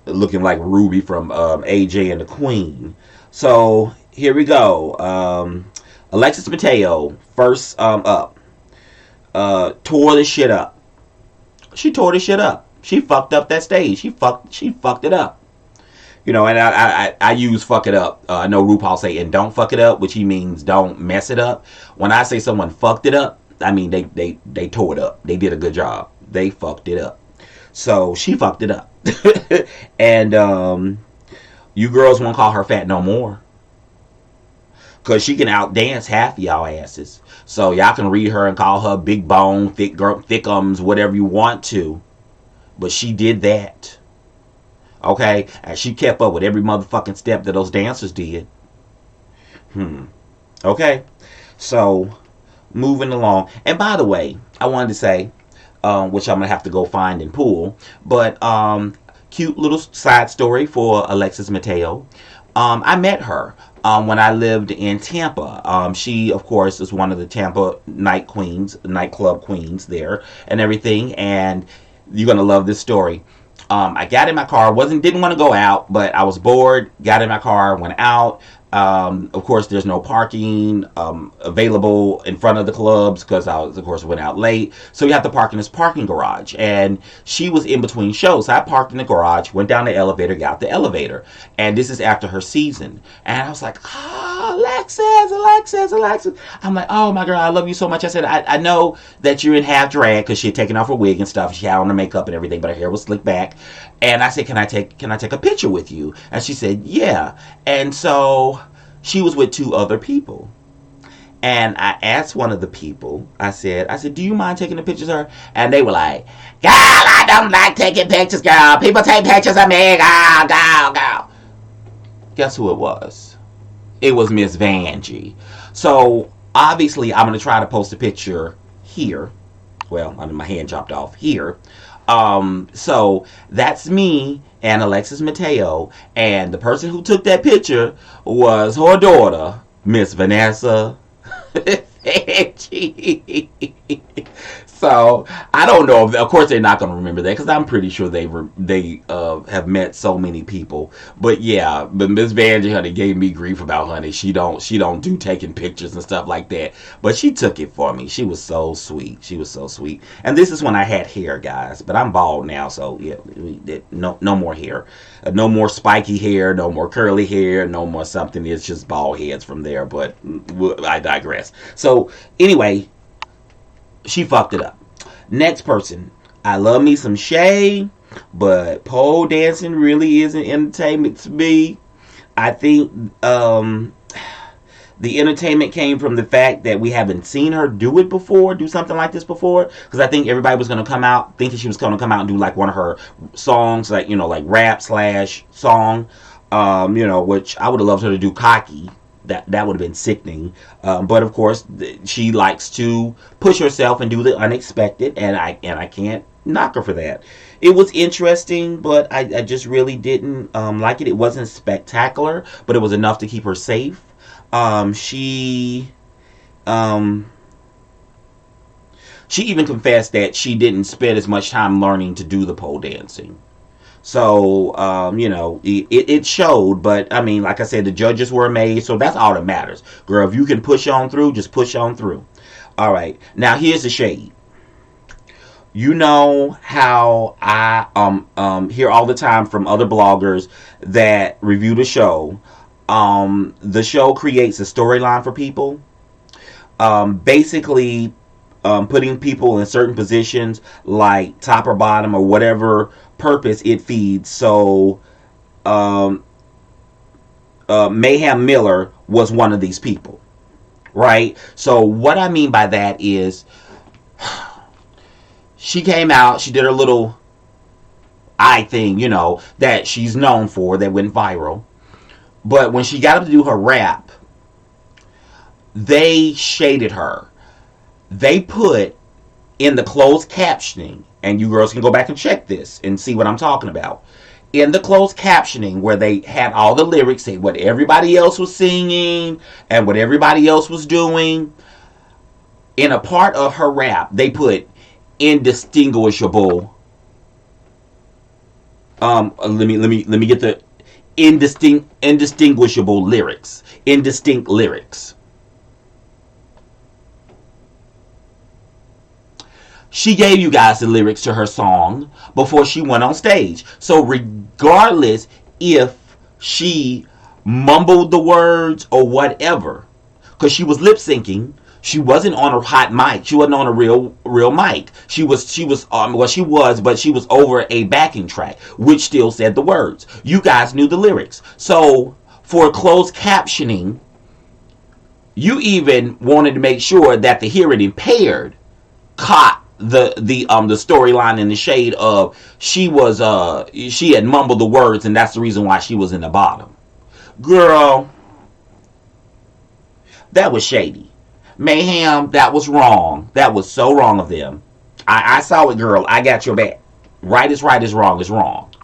Looking like Ruby from AJ and the Queen. So here we go. Alexis Mateo first up. Tore the shit up. She tore the shit up. She fucked up that stage. She fucked it up. And I use fuck it up. I know Rupaul say, and don't fuck it up, which he means don't mess it up. When I say someone fucked it up, I mean they tore it up. They did a good job. They fucked it up. So she fucked it up. And you girls won't call her fat no more, because she can outdance half of y'all asses. So y'all can read her and call her big bone, thick girl, thickums, whatever you want to. But she did that. Okay? And she kept up with every motherfucking step that those dancers did. Okay? So, moving along. And by the way, I wanted to say, which I'm going to have to go find and pull, but cute little side story for Alexis Mateo. I met her when I lived in Tampa. She, of course, is one of the Tampa nightclub queens there and everything. And you're going to love this story. I got in my car, didn't want to go out, but I was bored, got in my car, went out. Of course, there's no parking available in front of the clubs because went out late. So you have to park in this parking garage. And she was in between shows. So I parked in the garage, went down the elevator, got the elevator. And this is after her season. And I was like, Alexis. I'm like, oh my girl, I love you so much. I said, I know that you're in half drag because she had taken off her wig and stuff. She had on her makeup and everything, but her hair was slicked back. And I said, can I take a picture with you? And she said, yeah. And so she was with 2 other people. And I asked one of the people, I said, do you mind taking the pictures of her? And they were like, girl, I don't like taking pictures, girl. People take pictures of me, girl, girl, girl. Guess who it was? It was Miss Vanjie. So obviously, I'm gonna try to post a picture here. Well, I mean, my hand chopped off here. So that's me and Alexis Mateo, and the person who took that picture was her daughter, Miss Vanessa. So I don't know. Of course, they're not going to remember that because I'm pretty sure they have met so many people. But yeah, but Miss Vanjie, honey, gave me grief about, honey. She don't do taking pictures and stuff like that. But she took it for me. She was so sweet. She was so sweet. And this is when I had hair, guys. But I'm bald now, so yeah, no more hair, no more spiky hair, no more curly hair, no more something. It's just bald heads from there. But I digress. So anyway, she fucked it up. Next person. I love me some Shay, but pole dancing really isn't entertainment to me. I think the entertainment came from the fact that we haven't seen her do it before, do something like this before. Because I think everybody was going to come out thinking she was going to come out and do like one of her songs, like, like rap slash song, which I would have loved her to do Cocky. That would have been sickening. But of course, she likes to push herself and do the unexpected, and I can't knock her for that. It was interesting, but I just really didn't like it. It wasn't spectacular, but it was enough to keep her safe. She even confessed that she didn't spend as much time learning to do the pole dancing. So, it showed, but I mean, like I said, the judges were amazed, so that's all that matters. Girl, if you can push on through, just push on through. All right, now here's the shade. You know how I hear all the time from other bloggers that review the show. The show creates a storyline for people. Basically, putting people in certain positions, like top or bottom or whatever purpose it feeds. So, Mayhem Miller was one of these people, right? So, what I mean by that is, she came out, she did her little eye thing, that she's known for, that went viral. But when she got up to do her rap, they shaded her. They put in the closed captioning, and you girls can go back and check this and see what I'm talking about. In the closed captioning, where they had all the lyrics, say what everybody else was singing and what everybody else was doing, in a part of her rap, they put indistinguishable. Let me get the indistinguishable lyrics, indistinct lyrics. She gave you guys the lyrics to her song before she went on stage. So regardless if she mumbled the words or whatever, because she was lip syncing, she wasn't on a hot mic. She wasn't on a real mic. She was but she was over a backing track, which still said the words. You guys knew the lyrics. So for closed captioning, you even wanted to make sure that the hearing impaired caught the storyline in the shade of she had mumbled the words, and that's the reason why she was in the bottom. Girl, that was shady. Mayhem, that was wrong. That was so wrong of them. I saw it, girl. I got your back. Right is right, is wrong.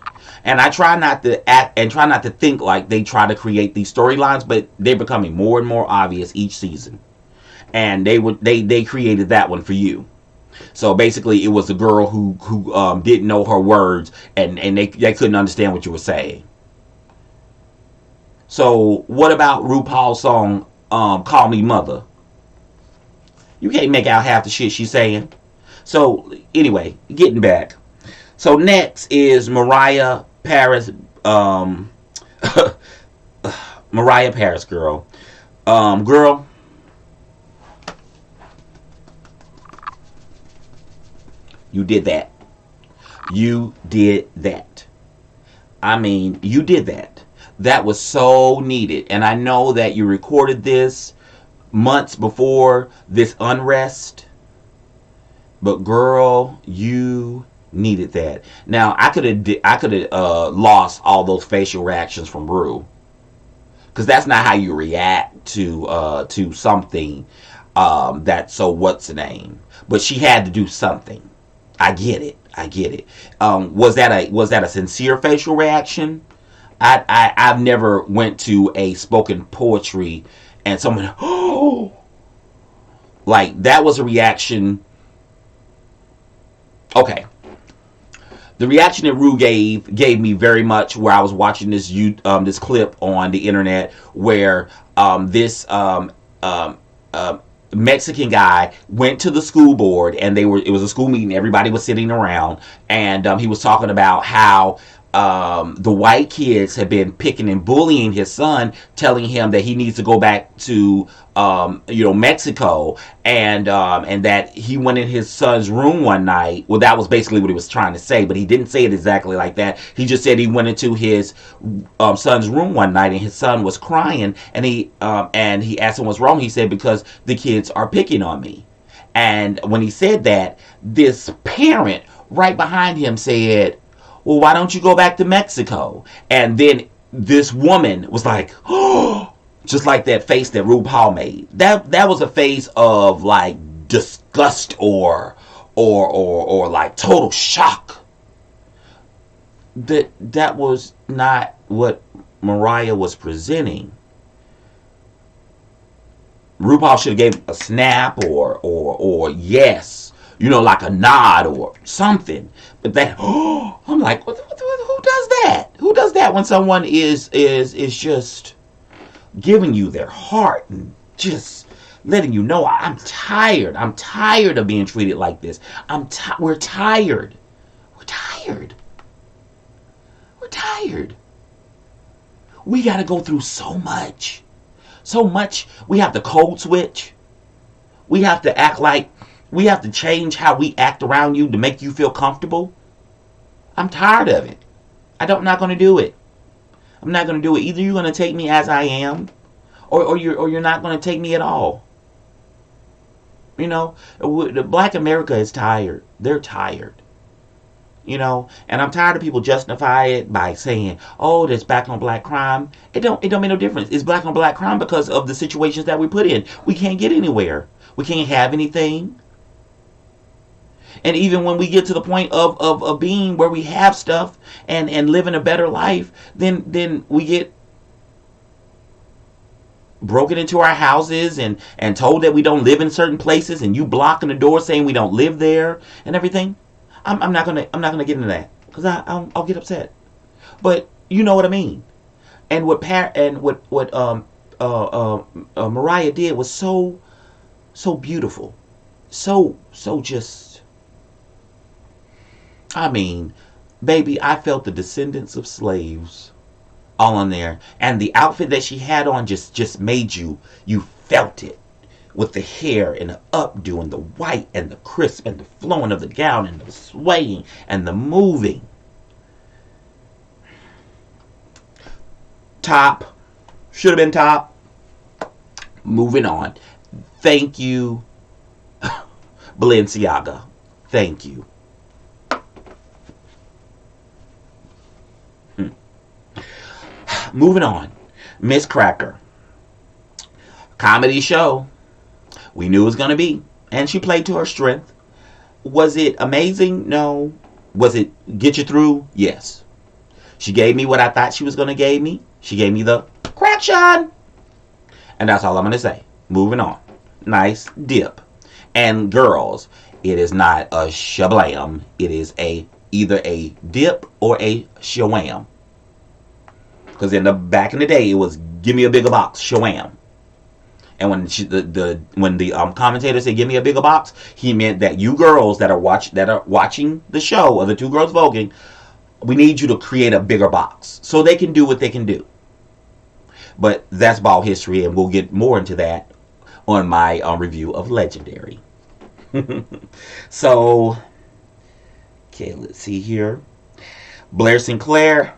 And I try not to act and try not to think like they try to create these storylines, but they're becoming more and more obvious each season. And they created that one for you. So basically, it was a girl who didn't know her words, and they couldn't understand what you were saying. So what about RuPaul's song, "Call Me Mother"? You can't make out half the shit she's saying. So anyway, getting back. So next is Mariah Paris. Mariah Paris, girl. Girl. You did that. You did that. I mean, you did that. That was so needed. And I know that you recorded this months before this unrest. But girl, you needed that. Now I could have lost all those facial reactions from Rue, because that's not how you react to something that's so what's the name. But she had to do something. I get it. I get it. Was that a sincere facial reaction? I've never went to a spoken poetry and someone oh like that was a reaction. Okay, the reaction that Rue gave me very much where I was watching this clip on the internet where this Mexican guy went to the school board, and it was a school meeting, everybody was sitting around, and he was talking about how the white kids have been picking and bullying his son, telling him that he needs to go back to Mexico, and that he went in his son's room one night. Well, that was basically what he was trying to say, but he didn't say it exactly like that. He just said he went into his son's room one night, and his son was crying, and he asked him what's wrong. He said, because the kids are picking on me. And when he said that, this parent right behind him said, well, why don't you go back to Mexico? And then this woman was like, oh, just like that face that Rupaul made. That was a face of like disgust or like total shock. That was not what Mariah was presenting. Rupaul should have gave a snap or yes, like a nod or something. But that, oh, I'm like, who does that? Who does that when someone is just giving you their heart and just letting you know, I'm tired. I'm tired of being treated like this. We're tired. We're tired. We're tired. We got to go through so much. So much. We have to code switch. We have to act like, we have to change how we act around you to make you feel comfortable. I'm tired of it. I'm not going to do it. I'm not going to do it. Either you're going to take me as I am, or you're not going to take me at all. The Black America is tired. They're tired. And I'm tired of people justify it by saying, "Oh, there's black on black crime." It don't make no difference. It's black on black crime because of the situations that we put in. We can't get anywhere. We can't have anything. And even when we get to the point of being where we have stuff and living a better life, then we get broken into our houses and told that we don't live in certain places, and you blocking the door saying we don't live there and everything. I'm not gonna get into that because I'll get upset. But you know what I mean. And what Mariah did was so beautiful, so just. I mean, baby, I felt the descendants of slaves all on there. And the outfit that she had on just made you felt it. With the hair and the updo and the white and the crisp and the flowing of the gown and the swaying and the moving. Top. Should have been top. Moving on. Thank you, Balenciaga. Thank you. Moving on. Miss Cracker. Comedy show. We knew it was going to be. And she played to her strength. Was it amazing? No. Was it get you through? Yes. She gave me what I thought she was going to give me. She gave me the craction. And that's all I'm going to say. Moving on. Nice dip. And girls, it is not a shablam. It is either a dip or a shawam. Because back in the day, it was give me a bigger box, shawam. And when the commentator said give me a bigger box, he meant that you girls that are watching the show, or the two girls voguing, we need you to create a bigger box so they can do what they can do. But that's ball history, and we'll get more into that on my review of Legendary. So, okay, let's see here. Blair Sinclair.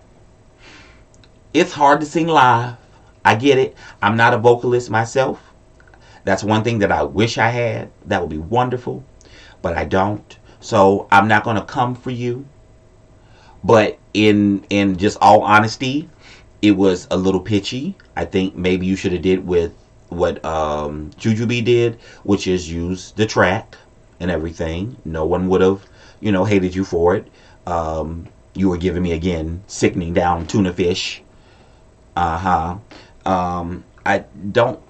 It's hard to sing live. I get it. I'm not a vocalist myself. That's one thing that I wish I had. That would be wonderful, but I don't. So I'm not going to come for you. But in just all honesty, it was a little pitchy. I think maybe you should have did with what Jujubee did, which is use the track and everything. No one would have, hated you for it. You were giving me again sickening down tuna fish. Uh huh. I don't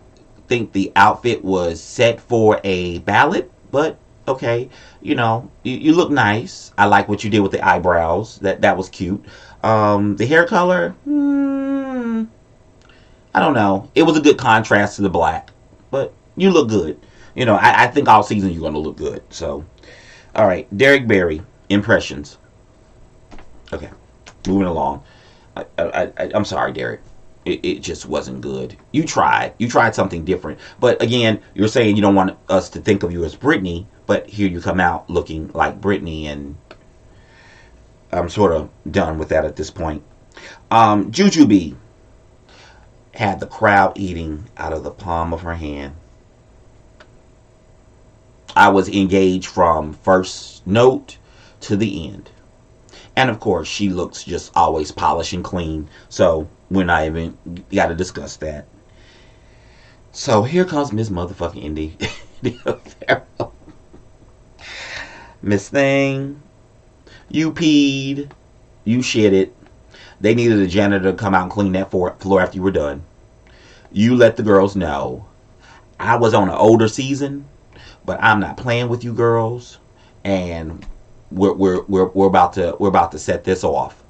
think the outfit was set for a ballad, but okay. You look nice. I like what you did with the eyebrows. That was cute. The hair color, I don't know. It was a good contrast to the black, but you look good. I think all season you're gonna look good. So, all right, Derek Barry impressions. Okay, moving along. I'm sorry, Derek. It just wasn't good. You tried. You tried something different. But again, you're saying you don't want us to think of you as Britney, but here you come out looking like Britney, and I'm sort of done with that at this point. Jujubee had the crowd eating out of the palm of her hand. I was engaged from first note to the end. And of course, she looks just always polished and clean. So we're not even got to discuss that. So here comes Miss Motherfucking Indy. Miss Thing, you peed, you shitted. They needed a janitor to come out and clean that floor after you were done. You let the girls know. I was on an older season, but I'm not playing with you girls, and we're about to set this off.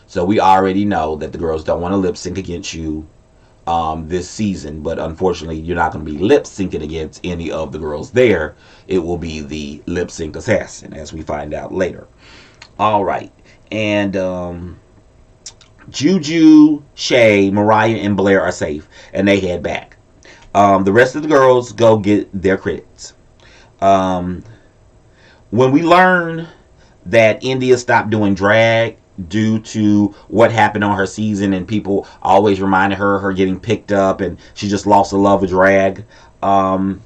So we already know that the girls don't want to lip sync against you this season, but unfortunately you're not going to be lip syncing against any of the girls there. It will be the lip sync assassin, as we find out later. All right, and Juju, Shay, Mariah, and Blair are safe, and they head back. The rest of the girls go get their credits. When we learn that India stopped doing drag due to what happened on her season, and people always reminded her getting picked up, and she just lost the love of drag, and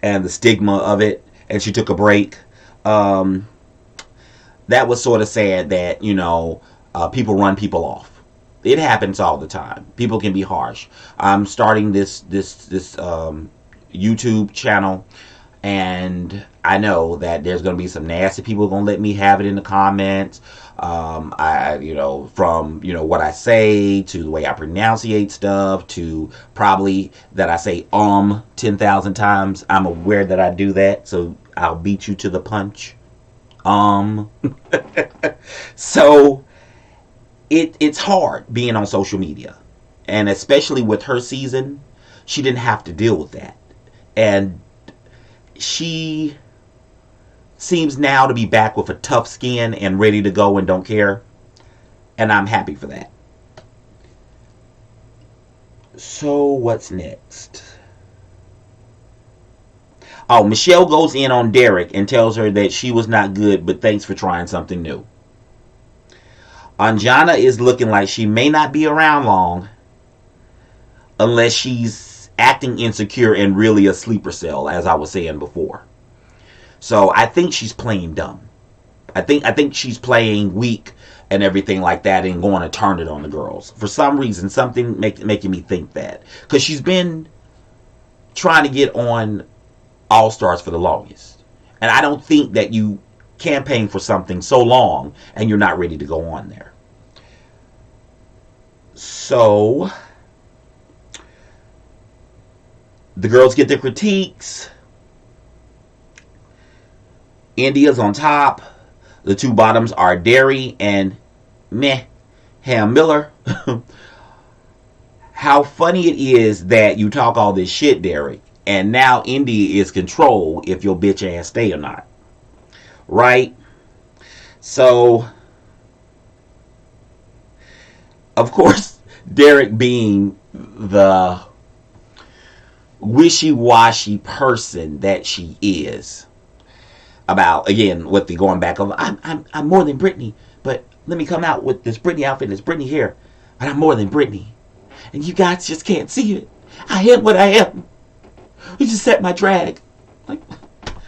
the stigma of it, and she took a break. That was sort of sad that people run people off. It happens all the time. People can be harsh. I'm starting this YouTube channel, and I know that there's going to be some nasty people going to let me have it in the comments. From what I say to the way I pronunciate stuff to probably that I say 10,000 times. I'm aware that I do that, so I'll beat you to the punch. So it's hard being on social media, and especially with her season, she didn't have to deal with that, and she seems now to be back with a tough skin and ready to go and don't care, and I'm happy for that. So what's next? Oh, Michelle goes in on Derek and tells her that she was not good, but thanks for trying something new. Anjana is looking like she may not be around long unless she's acting insecure and really a sleeper cell, as I was saying before. So I think she's playing dumb. I think she's playing weak and everything like that, and going to turn it on the girls. For some reason, something making me think that. Because she's been trying to get on All Stars for the longest. And I don't think that you campaign for something so long and you're not ready to go on there. So the girls get their critiques. India's on top. The two bottoms are Derry and Ham Miller. How funny it is that you talk all this shit, Derek, and now India is control if your bitch ass stay or not. Right? So, of course, Derek being the wishy-washy person that she is, about, again, with the going back of, I'm more than Britney, but let me come out with this Britney outfit, this Britney hair, but I'm more than Britney, and you guys just can't see it. I am what I am. You just set my drag. Like,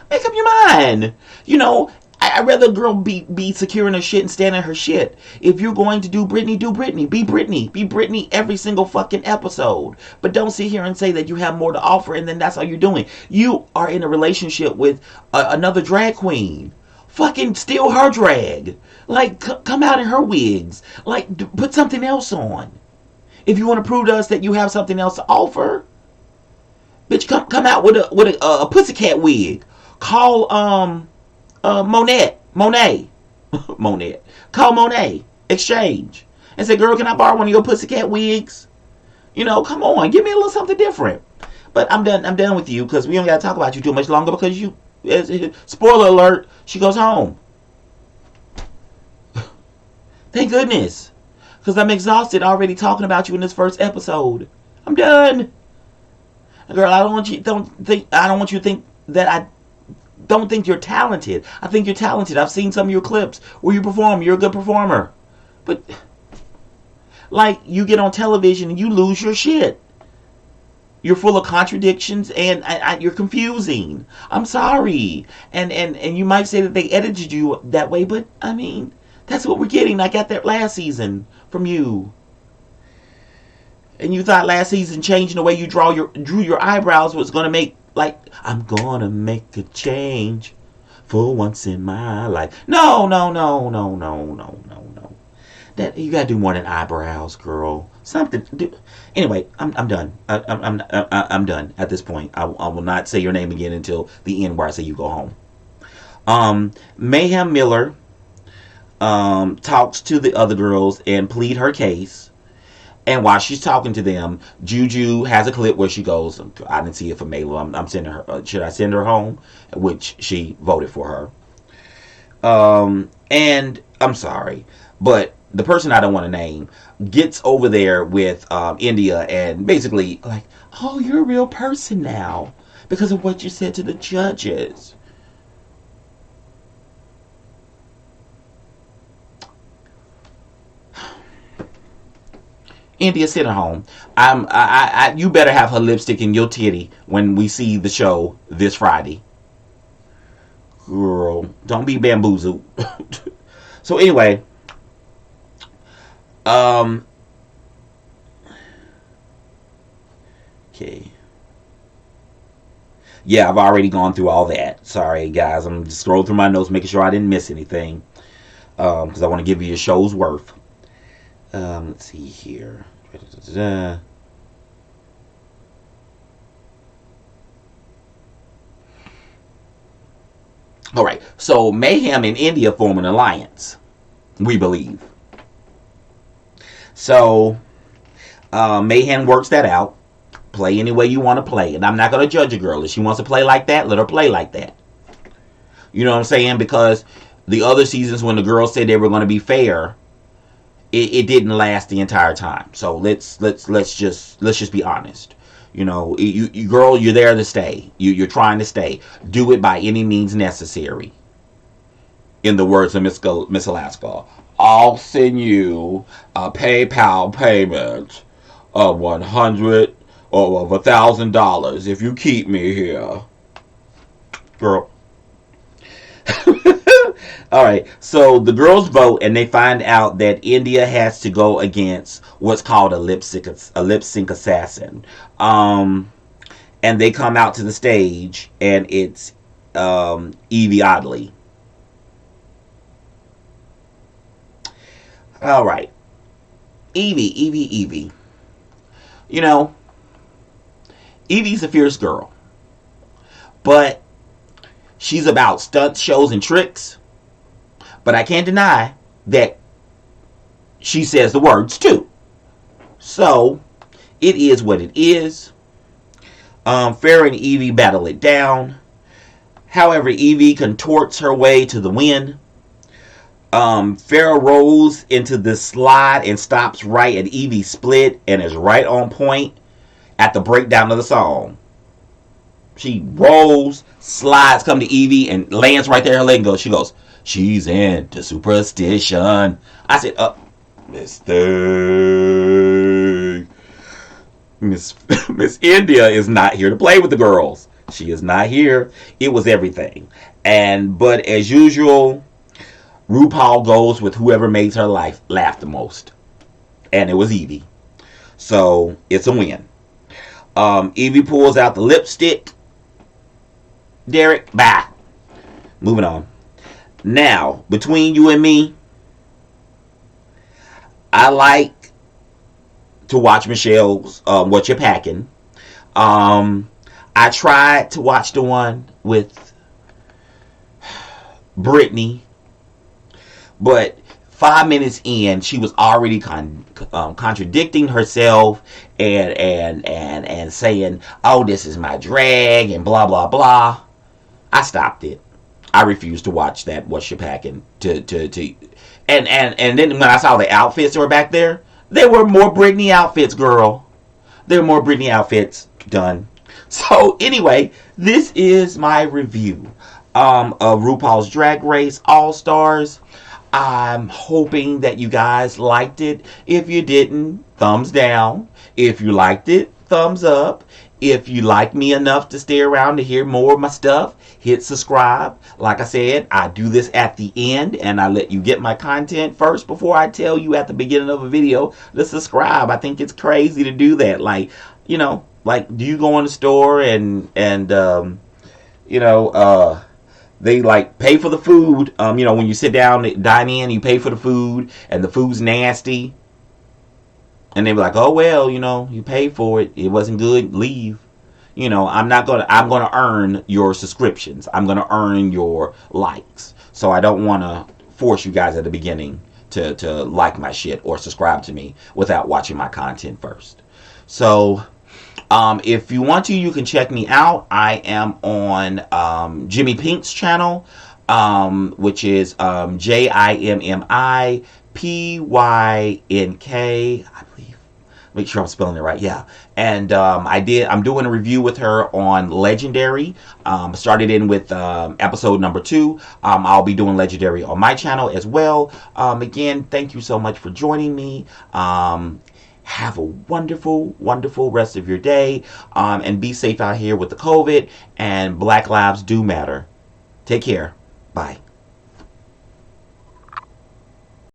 make up your mind. You know, I'd rather a girl be secure in her shit and stand in her shit. If you're going to do Britney, do Britney. Be Britney. Be Britney every single fucking episode. But don't sit here and say that you have more to offer and then that's all you're doing. You are in a relationship with another drag queen. Fucking steal her drag. Like, come out in her wigs. Like, put something else on. If you want to prove to us that you have something else to offer, bitch, come out with a pussycat wig. Call Monet. Call Monet. Exchange. And say, girl, can I borrow one of your pussycat wigs? You know, come on, give me a little something different. But I'm done with you because we don't gotta talk about you too much longer because you, spoiler alert, she goes home. Thank goodness. Because I'm exhausted already talking about you in this first episode. I'm done. Girl, I don't want you to think that I don't think you're talented. I think you're talented. I've seen some of your clips where you perform. You're a good performer. But, like, you get on television and you lose your shit. You're full of contradictions and you're confusing. I'm sorry. And you might say that they edited you that way, but, I mean, that's what we're getting. I got that last season from you. And you thought last season changing the way you drew your eyebrows was going to make, like, I'm going to make a change for once in my life. No. That you got to do more than eyebrows, girl. Something. Anyway, I'm done. I'm done at this point. I will not say your name again until the end where I say you go home. Mayhem Miller talks to the other girls and plead her case. And while she's talking to them, Juju has a clip where she goes, I didn't see it from Mabel. I'm sending her. Should I send her home? Which she voted for her. And I'm sorry, but the person I don't want to name gets over there with India and basically like, oh, you're a real person now because of what you said to the judges. India, sit at home. You better have her lipstick in your titty when we see the show this Friday. Girl, don't be bamboozled. So anyway, okay. Yeah, I've already gone through all that. Sorry, guys. I'm just scrolling through my notes, making sure I didn't miss anything. Because I want to give you a show's worth. Let's see here. All right. So Mayhem and India form an alliance, we believe. So Mayhem works that out. Play any way you want to play. And I'm not going to judge a girl. If she wants to play like that, let her play like that. You know what I'm saying? Because the other seasons when the girls said they were going to be fair, it didn't last the entire time. So let's just be honest. You know, you girl, you're there to stay. You're trying to stay. Do it by any means necessary. In the words of Miss Alaska, I'll send you a PayPal payment of $100 or of $1,000 if you keep me here, girl. All right, so the girls vote and they find out that India has to go against what's called a lip sync assassin. And they come out to the stage and it's Evie Oddly. All right, Evie. You know, Evie's a fierce girl, but she's about stunt shows and tricks. But I can't deny that she says the words too. So it is what it is. Farrah and Evie battle it down. However, Evie contorts her way to the win. Farrah rolls into the slide and stops right at Evie's split and is right on point at the breakdown of the song. She rolls, slides, come to Evie, and lands right there at her leg and goes, she goes, she's into superstition. I said, this thing. Miss Miss India is not here to play with the girls. She is not here. It was everything. And but as usual, RuPaul goes with whoever makes her life laugh the most. And it was Evie. So it's a win. Evie pulls out the lipstick. Derek, bye. Moving on. Now, between you and me, I like to watch Michelle's What You're Packing. Um, I tried to watch the one with Brittany, but 5 minutes in, she was already contradicting herself and saying, "Oh, this is my drag," and blah blah blah. I stopped it. I refused to watch that. What you're packing to and then when I saw the outfits that were back there, there were more Britney outfits, girl. There were more Britney outfits done. So anyway, this is my review of RuPaul's Drag Race All Stars. I'm hoping that you guys liked it. If you didn't, thumbs down. If you liked it, thumbs up. If you like me enough to stay around to hear more of my stuff, hit subscribe. Like I said, I do this at the end and I let you get my content first before I tell you at the beginning of a video to subscribe. I think it's crazy to do that. Like, do you go in the store and you know, they like pay for the food. When you sit down and dine in, you pay for the food and the food's nasty. And they were like, "Oh well, you paid for it. It wasn't good. Leave." I'm gonna earn your subscriptions. I'm gonna earn your likes. So I don't want to force you guys at the beginning to like my shit or subscribe to me without watching my content first. So if you want to, you can check me out. I am on Jimmy Pink's channel, which is JIMMIPYNK, I believe. Make sure I'm spelling it right. Yeah. And I'm doing a review with her on Legendary. Started in with episode number 2. I'll be doing Legendary on my channel as well. Again, thank you so much for joining me. Have a wonderful, wonderful rest of your day. And be safe out here with the COVID. And Black lives do matter. Take care. Bye.